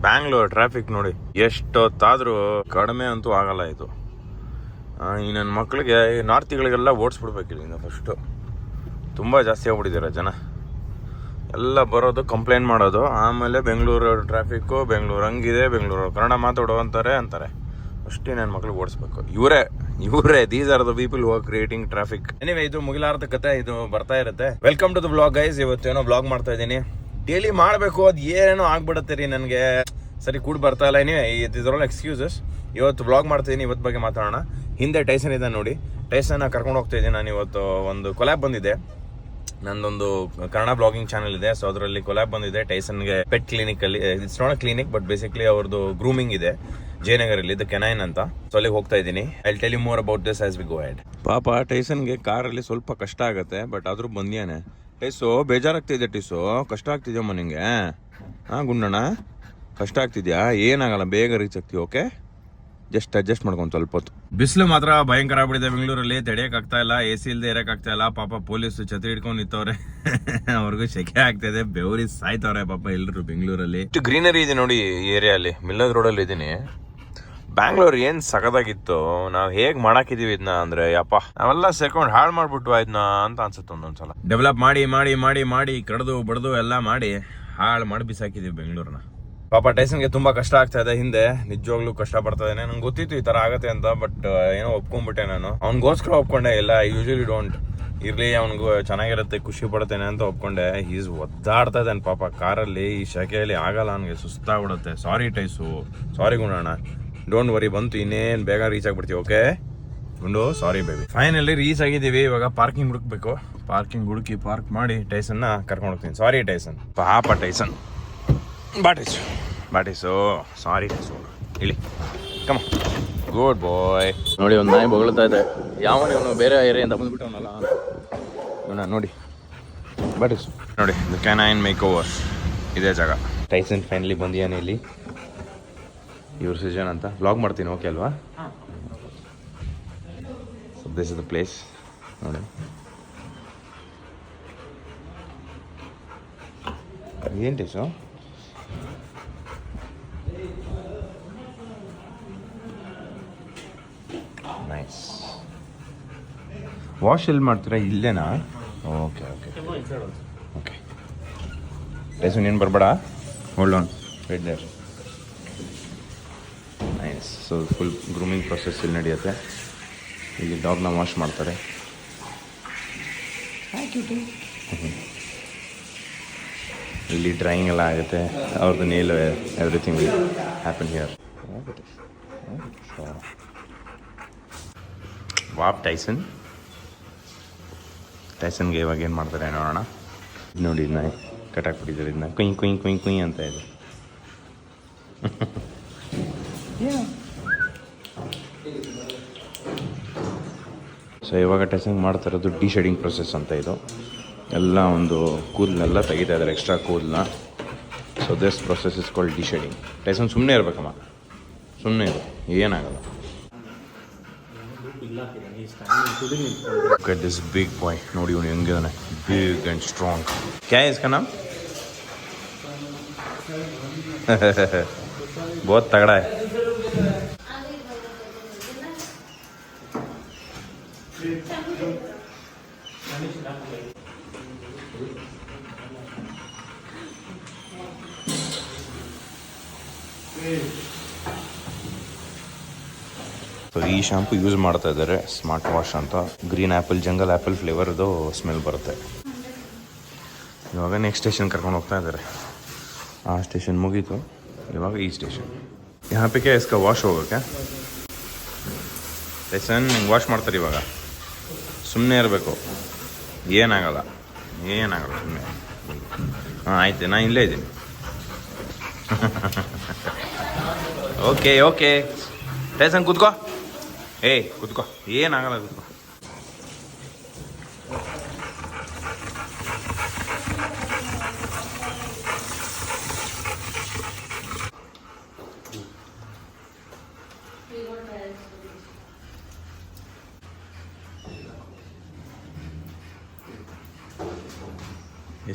Bangalore traffic ನೋಡಿ ಎಷ್ಟೊತ್ತಾದ್ರೂ ಕಡಿಮೆ ಅಂತೂ ಆಗಲ್ಲ ಇದು. ಈ ನನ್ನ ಮಕ್ಕಳಿಗೆ ನಾರ್ತಿಗಳಿಗೆಲ್ಲ ಓಡಿಸ್ಬಿಡ್ಬೇಕಿಲ್ಲ ಇನ್ನು ಫಸ್ಟು. ತುಂಬ ಜಾಸ್ತಿ ಆಗ್ಬಿಟ್ಟಿದ್ದಾರೆ ಜನ ಎಲ್ಲ ಬರೋದು ಕಂಪ್ಲೇಂಟ್ ಮಾಡೋದು, ಆಮೇಲೆ ಬೆಂಗಳೂರು ಟ್ರಾಫಿಕ್ಕು, ಬೆಂಗಳೂರು ಹಂಗಿದೆ, ಬೆಂಗಳೂರು ಕನ್ನಡ ಮಾತಾಡೋ ಅಂತಾರೆ ಅಷ್ಟೇ ನನ್ನ ಮಕ್ಳಿಗೆ ಓಡಿಸ್ಬೇಕು. ಇವರೇ these are the people who are creating traffic. Anyway, ಇದು ಮುಗಿಲಾರದ ಕತೆ, ಇದು ಬರ್ತಾ ಇರುತ್ತೆ. Welcome to the blog guys. ಇವತ್ತೇನೋ ಬ್ಲಾಗ್ ಮಾಡ್ತಾ ಇದ್ದೀನಿ. ಡೈಲಿ ಮಾಡಬೇಕು, ಅದು ಏನೇನೋ ಆಗ್ಬಿಡುತ್ತೆ ರೀ ನನಗೆ, ಸರಿ ಕೂಡ ಬರ್ತಾ ಇಲ್ಲ. Anyway, this are all excuses. ಇವತ್ತು ಬ್ಲಾಗ್ ಮಾಡ್ತಿದ್ದೀನಿ, ಇವತ್ತು ಬಗ್ಗೆ ಮಾತಾಡೋಣ. ಹಿಂದೆ ಟೈಸನ್ ಇದೆ ನೋಡಿ, ಟೈಸನ್ನ ಕರ್ಕೊಂಡು ಹೋಗ್ತಾ ಇದ್ದೀನಿ ನಾನು. ಇವತ್ತು ಒಂದು ಕೊಲ್ಯಾಬ್ ಬಂದಿದೆ, ನಂದೊಂದು ಕನ್ನಡ ಬ್ಲಾಗಿಂಗ್ ಚಾನಲ್ ಇದೆ, ಸೊ ಅದರಲ್ಲಿ ಕೊಲ್ಯಾಬ್ ಬಂದಿದೆ ಟೈಸನ್ಗೆ ಪೆಟ್ ಕ್ಲಿನಿಕಲ್ಲಿ. It's not a clinic, but basically ಅವ್ರದ್ದು ಗ್ರೂಮಿಂಗ್ ಇದೆ ಜಯನಗರಲ್ಲಿ, ಇದು ಕೆನೈನ್ ಅಂತ. ಸೊ ಅಲ್ಲಿಗೆ ಹೋಗ್ತಾ ಇದ್ದೀನಿ. I will tell you more about this as we go ahead. ಪಾಪ ಟೈಸನ್ಗೆ ಕಾರಲ್ಲಿ ಸ್ವಲ್ಪ ಕಷ್ಟ ಆಗುತ್ತೆ, ಬಟ್ ಆದ್ರೂ ಬಂದಿಯಾನೆ. ಟೈಸು ಬೇಜಾರಾಗ್ತಿದೆ, ಟೈಸು ಕಷ್ಟ ಆಗ್ತಿದ್ಯಮ್ಮ ನಿಂಗೆ? ಗುಂಡಣ್ಣ ಕಷ್ಟ ಆಗ್ತಿದ್ಯಾ? ಏನಾಗಲ್ಲ, ಬೇಗ ರೀಚ್ ಆಗ್ತೀವಿ. ಓಕೆ, ಜಸ್ಟ್ ಅಡ್ಜಸ್ಟ್ ಮಾಡ್ಕೊಂಡು ಸ್ವಲ್ಪ ಹೊತ್ತು. ಬಿಸಿಲು ಮಾತ್ರ ಭಯಂಕರ ಆಗ್ಬಿಟ್ಟಿದೆ ಬೆಂಗಳೂರಲ್ಲಿ, ತಡೆಯಕ್ ಆಗ್ತಾ ಇಲ್ಲ, AC ಇಲ್ದೆ ಇರಕ್ ಆಗ್ತಾ ಇಲ್ಲ. ಪಾಪ ಪೊಲೀಸ್ ಛತ್ರಿ ಹಿಡ್ಕೊಂಡು ನಿಂತವ್ರೆ, ಅವ್ರಿಗೂ ಶೆಕೆ ಆಗ್ತಿದೆ, ಬೆವರಿ ಸಾಯ್ತವ್ರೆ ಪಾಪ ಎಲ್ರು ಬೆಂಗಳೂರಲ್ಲಿ. ಇಷ್ಟು ಗ್ರೀನರಿ ಇದೆ ನೋಡಿ ಈ ಏರಿಯಾಲಿ. ಮಿಲ್ಲದ್ ರೋಡಲ್ಲಿ ಇದ್ದೀನಿ. ಬ್ಯಾಂಗ್ಳೂರ್ ಏನ್ ಸಖತ್ತಾಗಿತ್ತು, ನಾವ್ ಹೇಗ್ ಮಾಡಾಕಿದೀವಿ ಇದನ್ನ ಅಂದ್ರೆ, ಯಪ್ಪ ನಾವೆಲ್ಲ ಸೇರ್ಕೊಂಡು ಹಾಳು ಮಾಡ್ಬಿಟ್ವಾ ಇದನ್ನ ಅಂತ ಅನ್ಸುತ್ತೆ ಒಂದೊಂದ್ಸಲ. ಡೆವಲಪ್ ಮಾಡಿ ಮಾಡಿ ಮಾಡಿ ಮಾಡಿ ಕಡ್ದು ಬಡ್ದು ಎಲ್ಲ ಮಾಡಿ ಹಾಳು ಮಾಡಿ ಬಿಸಾಕಿದೀವಿ ಬೆಂಗಳೂರನ್ನ. ಪಾಪ ಟೈಸನ್ಗೆ ತುಂಬಾ ಕಷ್ಟ ಆಗ್ತಾ ಇದೆ ಹಿಂದೆ, ನಿಜವಾಗ್ಲೂ ಕಷ್ಟ ಪಡ್ತಾ ಇದ್ದಾನೆ. ನಂಗೆ ಗೊತ್ತಿತ್ತು ಈ ತರ ಆಗತ್ತೆ ಅಂತ, ಬಟ್ ಏನೋ ಒಪ್ಕೊಂಡ್ಬಿಟ್ಟೆ ನಾನು. ಅವ್ನಿಗೋಸ್ಕರ ಒಪ್ಕೊಂಡೆ, ಇಲ್ಲ ಯೂಶಲಿ ಡೋಂಟ್, ಇರ್ಲಿ ಅವ್ನಿಗೂ ಚೆನ್ನಾಗಿರುತ್ತೆ, ಖುಷಿ ಪಡ್ತೇನೆ ಅಂತ ಒಪ್ಕೊಂಡೆ. ಈಸ್ ಒದ್ದಾಡ್ತಾ ಇದ್ದಾನೆ ಪಾಪ ಕಾರಲ್ಲಿ, ಈ ಶೆಕೆಯಲ್ಲಿ ಆಗಲ್ಲ ಅವನಿಗೆ, ಸುಸ್ತಾಗ್ಬಿಡುತ್ತೆ. ಸಾರಿ ಟೈಸು, ಸಾರಿ ಗುಣಣ್ಣ, ಡೋಂಟ್ ವರಿ, ಬಂತು, ಇನ್ನೇನು ಬೇಗ ರೀಚ್ ಆಗ್ಬಿಡ್ತೀವಿ. ಓಕೆ ಗುಂಡು, ಸಾರಿ ಬೇಬಿ. ಫೈನಲಿ ರೀಚ್ ಆಗಿದ್ದೀವಿ. ಇವಾಗ ಪಾರ್ಕಿಂಗ್ ಹುಡುಕ್ಬೇಕು, ಪಾರ್ಕಿಂಗ್ ಹುಡುಕಿ ಪಾರ್ಕ್ ಮಾಡಿ ಟೈಸನ್ನ ಕರ್ಕೊಂಡು ಹೋಗ್ತೀನಿ. ಸಾರಿ ಟೈಸನ್, ಪಾಪ ಟೈಸನ್. ಬಾಟಿಸು ಸಾರಿ ಟೈಸು, ಹೇಳಿ ಕಮ, ಗುಡ್ ಬಾಯ್. ನೋಡಿ, ಒಂದು ನಾಯಿ ಬೊಗಳ್ತಾ ಇದೆ. ಯಾವನ ಇವನು ಬೇರೆ ಏರಿಯಿಂದ ಬಂದ್ಬಿಟ್ಟವನಲ್ಲ ಇವನ ನೋಡಿ. ಬಾಟಿಸು ನೋಡಿ, ದ ಕ್ಯಾನೈನ್ ಮೇಕ್ ಓವರ್ ಇದೇ ಜಾಗ. ಟೈಸನ್ ಫೈನಲಿ ಬಂದಿಯಾನೆ ಇಲ್ಲಿ. ಇವ್ರ ಸೀಸನ್ ಅಂತ ವ್ಲಾಗ್ ಮಾಡ್ತೀನಿ, ಓಕೆ ಅಲ್ವಾ? So this is the place ನೋಡಿ. ಏನು ಟೈಸು? ನೈಸ್. ವಾಶ್ ಎಲ್ಲಿ ಮಾಡ್ತೀರಾ? ಇಲ್ಲೇನಾ? Okay okay okay. ಟೈಸು ನೀನು ಬರಬೇಡ, hold on, wait there. Nice. So full grooming process ಇಲ್ಲಿ ನಡೆಯುತ್ತೆ. ಇಲ್ಲಿ ಡಾಗ್ನ ವಾಶ್ ಮಾಡ್ತಾರೆ. ಇಲ್ಲಿ ಡ್ರೈಯಿಂಗ್ ಎಲ್ಲ ಆಗುತ್ತೆ, ಅವ್ರದ್ದು nail, everything will happen here. ವಾಪ್ ಟೈಸನ್. ಟೈಸನ್ಗೆ ಇವಾಗ ಏನು ಮಾಡ್ತಾರೆ ನೋಡೋಣ. ನೋಡಿ, ಇದನ್ನ ಕಟ್ಟಾಕ್ಬಿಟ್ಟಿದ್ದಾರೆ, ಇದನ್ನ ಕುಯ್ ಕುಯ್ ಕುಯ್ ಕುಯ್ ಅಂತ ಇದೆ. ಸೊ ಇವಾಗ ಟೈಸನ್ ಮಾಡ್ತಾ ಇರೋದು ಡಿ ಶೇಡಿಂಗ್ ಪ್ರೊಸೆಸ್ ಅಂತ. ಇದು ಎಲ್ಲ ಒಂದು ಕೂದಲೆಲ್ಲ ತೆಗಿತಾ ಇದ್ದಾರೆ, ಎಕ್ಸ್ಟ್ರಾ ಕೂದಲನ್ನ. So this process is called deshedding. Tyson ಸುಮ್ಮನೆ ಇರಬೇಕಮ್ಮ, ಸುಮ್ಮನೆ ಇರು, ಏನಾಗಲ್ಲ. Look at this big boy. ನೋಡಿ ಇವನು ಹೆಂಗಿದಾನೆ, ಬಿಗ್ ಆ್ಯಂಡ್ ಸ್ಟ್ರಾಂಗ್. ಕ್ಯಾ है इसका नाम? बहुत तगड़ा है. ಸೊ ಈ ಶಾಂಪು ಯೂಸ್ ಮಾಡ್ತಾ ಇದ್ದಾರೆ, ಸ್ಮಾರ್ಟ್ ವಾಶ್ ಅಂತ. ಗ್ರೀನ್ ಆ್ಯಪಲ್, ಜಂಗಲ್ ಆ್ಯಪಲ್ ಫ್ಲೇವರ್ದು ಸ್ಮೆಲ್ ಬರುತ್ತೆ. ಇವಾಗ ನೆಕ್ಸ್ಟ್ ಸ್ಟೇಷನ್ ಕರ್ಕೊಂಡು ಹೋಗ್ತಾ ಇದ್ದಾರೆ. ಆ ಸ್ಟೇಷನ್ ಮುಗೀತು, ಇವಾಗ ಈ ಸ್ಟೇಷನ್. यहाँ पे क्या इसका वाश होगा क्या? ಟೈಸನ್ ಹಿಂಗೆ ವಾಶ್ ಮಾಡ್ತಾರೆ ಇವಾಗ. ಸುಮ್ಮನೆ ಇರಬೇಕು, ಏನಾಗಲ್ಲ ಸುಮ್ಮನೆ. ಹಾಂ ಆಯ್ತು, ನಾನು ಇಲ್ಲೇ ಇದ್ದೀನಿ. ಓಕೆ ಓಕೆ ಟೈಸನ್ ಕೂತ್ಕೋ, ಕೂತ್ಕೋ, ಏನಾಗಲ್ಲ, ಕೂತ್ಕೋ.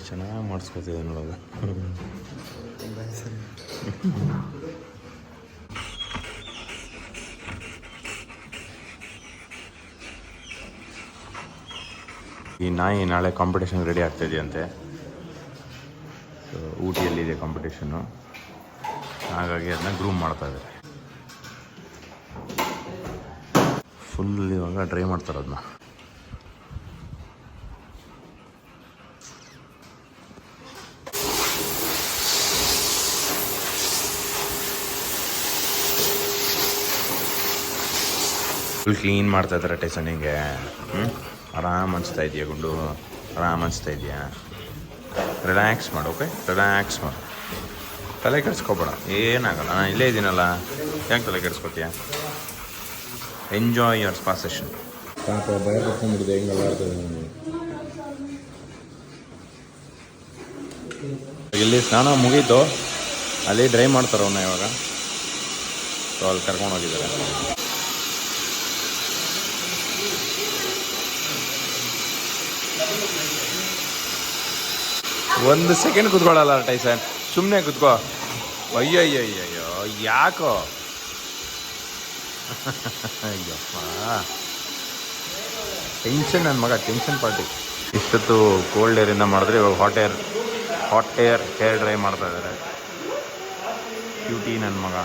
ಎಷ್ಟು ಚೆನ್ನಾಗಿ ಮಾಡಿಸ್ಕೊತಿದೆ ನೋಡೋದು. ಈ ನಾಯಿ ನಾಳೆ ಕಾಂಪಿಟೇಷನ್ ರೆಡಿ ಆಗ್ತಾಯಿದೆಯಂತೆ. ಊಟಿಯಲ್ಲಿದೆ ಕಾಂಪಿಟೇಷನ್ನು, ಹಾಗಾಗಿ ಅದನ್ನ ಗ್ರೂಮ್ ಮಾಡ್ತಾಯಿದ್ದಾರೆ. ಫುಲ್ ಇವಾಗ ಡ್ರೈ ಮಾಡ್ತಾರೆ ಅದನ್ನ. ಫುಲ್ ಕ್ಲೀನ್ ಮಾಡ್ತಾ ಇದ್ದಾರೆ ಟೈಸನ್ನಿಗೆ. ಆರಾಮ್ ಅನಿಸ್ತಾ ಇದೆಯಾ ಗುಂಡು? ಆರಾಮ್ ಅನಿಸ್ತಾ ಇದೆಯಾ? ರಿಲ್ಯಾಕ್ಸ್ ಮಾಡು, ಓಕೆ? ರಿಲ್ಯಾಕ್ಸ್ ಮಾಡು, ತಲೆ ಕೆಡಿಸ್ಕೊಬೇಡ, ಏನಾಗಲ್ಲ. ನಾನು ಇಲ್ಲೇ ಇದ್ದೀನಲ್ಲ, ಯಾಕೆ ತಲೆ ಕೆಡಿಸ್ಕೊತೀಯ? Enjoy your spa session. ಪಾಪ ಭಯ ಪಡ್ಕೊಂಡ್ಬಿಟ್ಟಿದೆ, ಹೆಂಗೆಲ್ಲ ಆಡ್ತದೆ ನನಗೆ. ಇಲ್ಲಿ ಸ್ನಾನ ಮುಗೀತು, ಅಲ್ಲಿ ಡ್ರೈ ಮಾಡ್ತಾರೆ ಅವನ್ನ ಇವಾಗ. ಸೊ ಅಲ್ಲಿ ಕರ್ಕೊಂಡೋಗಿದ್ದಾರೆ. ಒಂದು ಸೆಕೆಂಡ್ ಕುತ್ಕೊಳ್ಳಲ್ಲ ಟೈಸನ್, ಸುಮ್ಮನೆ ಕುತ್ಕೋ. ಅಯ್ಯಯ್ಯಯ್ಯಯ್ಯೋ, ಯಾಕೋ? ಅಯ್ಯಪ್ಪ, ಟೆನ್ಷನ್ ನನ್ನ ಮಗ, ಟೆನ್ಷನ್ ಪಾರ್ಟಿ. ಇಷ್ಟೊತ್ತು ಕೋಲ್ಡ್ ಏರಿಂದ ಮಾಡಿದ್ರೆ ಇವಾಗ ಹಾಟ್ ಏರ್ ಹೇರ್ ಡ್ರೈ ಮಾಡ್ತಾ ಇದ್ದಾರೆ. ಕ್ಯೂಟಿ ನನ್ನ ಮಗ.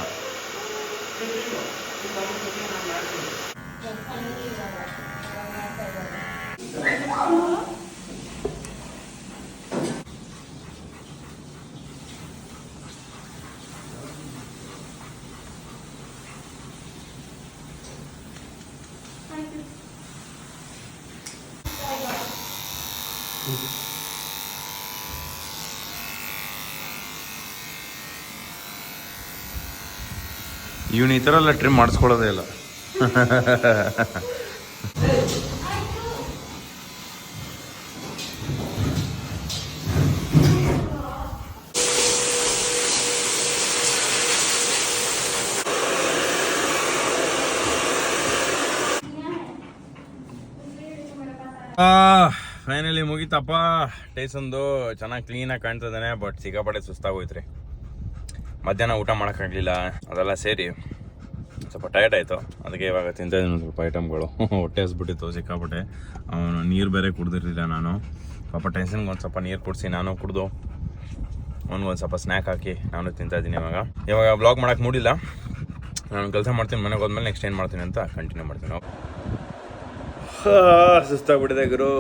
ಇವನು ಈ ಥರ ಎಲ್ಲ ಟ್ರಿಮ್ ಮಾಡಿಸ್ಕೊಳ್ಳೋದೇ ಇಲ್ಲ. ಫೈನಲಿ ಮುಗೀತಪ್ಪ ಟೈಸನ್ದು. ಚೆನ್ನಾಗಿ ಕ್ಲೀನಾಗಿ ಕಾಣ್ತಿದ್ದಾನೆ, ಬಟ್ ಸಿಕ್ಕಾಪಟ್ಟೆ ಸುಸ್ತಾಗೋಯ್ತು ರೀ. ಮಧ್ಯಾಹ್ನ ಊಟ ಮಾಡೋಕ್ಕಾಗಲಿಲ್ಲ, ಅದೆಲ್ಲ ಸೇರಿ ಸ್ವಲ್ಪ ಟಯರ್ಡ್ ಆಯಿತು. ಅದಕ್ಕೆ ಇವಾಗ ತಿಂತಾಯಿದ್ದೀನಿ ಸ್ವಲ್ಪ ಐಟಮ್ಗಳು. ಹೊಟ್ಟೆ ಹಸ್ಬಿಟ್ಟಿತ್ತು ಸಿಕ್ಕಾಪಟ್ಟೆ. ಅವನು ನೀರು ಬೇರೆ ಕುಡ್ದಿರಲಿಲ್ಲ ನಾನು. ಪಾಪ ಟೈಸನ್ಗೆ ಒಂದು ಸ್ವಲ್ಪ ನೀರು ಕುಡಿಸಿ ನಾನು ಕುಡಿದು ಅವ್ನಿಗೊಂದು ಸ್ವಲ್ಪ ಸ್ನ್ಯಾಕ್ ಹಾಕಿ ನಾನು ತಿಂತಾಯಿದ್ದೀನಿ. ಇವಾಗ ಬ್ಲಾಗ್ ಮಾಡೋಕ್ಕೆ ಮೂಡಿಲ್ಲ. ನಾನು ಕೆಲಸ ಮಾಡ್ತೀನಿ, ಮನೆಗೆ ಹೋದ್ಮೇಲೆ ನೆಕ್ಸ್ಟ್ ಏನು ಮಾಡ್ತೀನಿ ಅಂತ ಕಂಟಿನ್ಯೂ ಮಾಡ್ತೀನಿ. ಸುಸ್ತಾಗ್ಬಿಟ್ಟಿದೆ ಗುರು,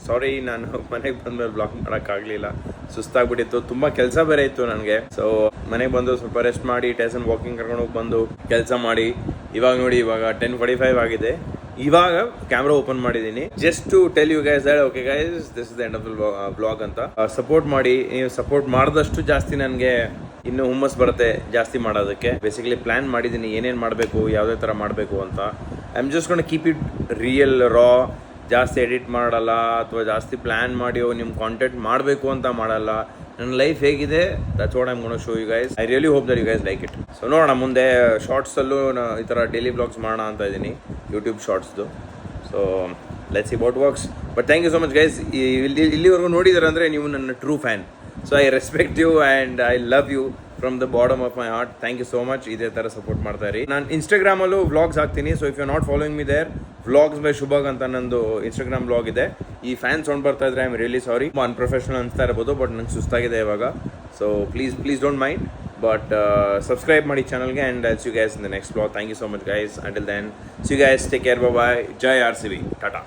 ಸಾರಿ. ನಾನು ಮನೆಗೆ ಬಂದ್ಮೇಲೆ ಬ್ಲಾಗ್ ಮಾಡೋಕ್ಕಾಗಲಿಲ್ಲ, ಸುಸ್ತಾಗ್ಬಿಟ್ಟಿತ್ತು. ತುಂಬ ಕೆಲಸ ಬೇರೆ ಇತ್ತು ನನಗೆ. ಸೊ ಮನೆಗೆ ಬಂದು ಸ್ವಲ್ಪ ರೆಸ್ಟ್ ಮಾಡಿ ಟೈಸನ್ ವಾಕಿಂಗ್ ಕರ್ಕೊಂಡು ಹೋಗಿ ಬಂದು ಕೆಲಸ ಮಾಡಿ ಇವಾಗ ನೋಡಿ, ಇವಾಗ 10:45 ಆಗಿದೆ. ಇವಾಗ ಕ್ಯಾಮ್ರಾ ಓಪನ್ ಮಾಡಿದ್ದೀನಿ just to tell you guys that okay guys, this is the end of the blog ಅಂತ. ಸಪೋರ್ಟ್ ಮಾಡಿ, ನೀವು ಸಪೋರ್ಟ್ ಮಾಡಿದಷ್ಟು ಜಾಸ್ತಿ ನನಗೆ ಇನ್ನೂ ಹುಮ್ಮಸ್ ಬರುತ್ತೆ ಜಾಸ್ತಿ ಮಾಡೋದಕ್ಕೆ. ಬೇಸಿಕಲಿ ಪ್ಲ್ಯಾನ್ ಮಾಡಿದ್ದೀನಿ ಏನೇನು ಮಾಡಬೇಕು, ಯಾವುದೇ ಥರ ಮಾಡಬೇಕು ಅಂತ. I am just gonna keep it real raw. ಜಾಸ್ತಿ ಎಡಿಟ್ ಮಾಡಲ್ಲ ಅಥವಾ ಜಾಸ್ತಿ ಪ್ಲ್ಯಾನ್ ಮಾಡಿ ನಿಮ್ಮ ಕಾಂಟೆಂಟ್ ಮಾಡಬೇಕು ಅಂತ ಮಾಡಲ್ಲ. ನನ್ನ ಲೈಫ್ ಹೇಗಿದೆ, that's what I am gonna show you guys. I really hope that you guys like it. So ನೋಡೋಣ ಮುಂದೆ ಶಾರ್ಟ್ಸಲ್ಲೂ ಈ ಥರ ಡೈಲಿ ಬ್ಲಾಗ್ಸ್ ಮಾಡೋಣ ಅಂತ ಇದ್ದೀನಿ, ಯೂಟ್ಯೂಬ್ ಶಾರ್ಟ್ಸ್ದು. So let's see what works. But thank you so much guys. ಇಲ್ಲಿವರೆಗೂ ನೋಡಿದಾರೆ ಅಂದರೆ ನೀವು ನನ್ನ true fan. So I respect you and I love you from the bottom of my heart. Thank you so much. ಇದೇ ಥರ support ಮಾಡ್ತಾ ಇರಿ. ನಾನು ಇನ್ಸ್ಟಾಗ್ರಾಮಲ್ಲೂ ವ್ಲಾಗ್ಸ್ ಹಾಕ್ತೀನಿ. So if you not following me there, vlogs by Shubhag ಅಂತ ನಂದು Instagram blog ಇದೆ. ಈ ಫ್ಯಾನ್ ಸೌಂಡ್ ಬರ್ತಾ ಇದ್ರೆ I am really sorry. Unprofessional ಅನಿಸ್ತಾ ಇರ್ಬೋದು, ಬಟ್ ನಂಗೆ ಸುಸ್ತಾಗಿದೆ ಇವಾಗ. So please don't mind, but subscribe ಮಾಡಿ ಚಾನಲ್ಗೆ. And I'll see you guys in the next blog. Thank you so much guys. Until then see you guys, take care, bye. ಜೈ RCB, Tata.